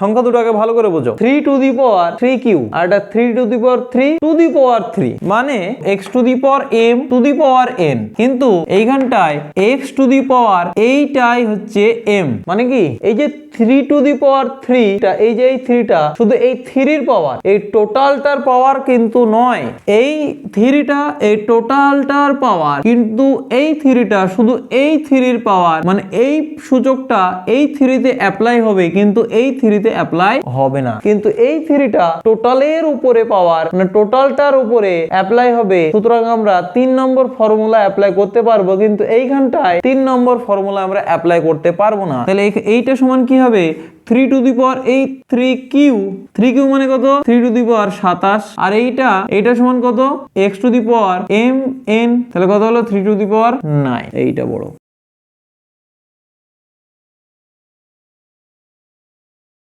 সংখ্যা দুটাকে ভালো করে বোঝো। 3 to the power 3 Q R এটা 3 to the power 3 to the পাওয়ার 3 মানে x to the power m to the power n, কিন্তু এইখানটায় x টু দি পাওয়ার এইটাই হচ্ছে m, মানে কি এই যে 3 টু দি পাওয়ার 3 টা, এই যে এই 3 টা শুধু এই 3 এর পাওয়ার, এই টোটালটার পাওয়ার কিন্তু নয়। এই 3 টা এই টোটালটার পাওয়ার, কিন্তু এই 3 টা শুধু এই 3 এর পাওয়ার, মানে এই সূচকটা এই 3 তে অ্যাপ্লাই হবে কিন্তু এই 3 তে অ্যাপ্লাই হবে না, কিন্তু এই 3 টা টোটালের উপরে পাওয়ার, মানে টোটালটার উপরে অ্যাপ্লাই হবে। সুতরাং আমরা 3 নম্বর ফর্মুলা অ্যাপ্লাই করতে পারবো, কিন্তু এইখানটায় 3 নম্বর ফর্মুলা আমরা অ্যাপ্লাই করতে পারবো না। তাহলে এইটা সমান কি হবে? 3 টু দি পাওয়ার এই 3 কিউ মানে কত? 3 টু দি পাওয়ার 27, আর এইটা সমান কত? x to the power m n, তাহলে কত হলো? 3 টু দি পাওয়ার 9। এইটা বড়।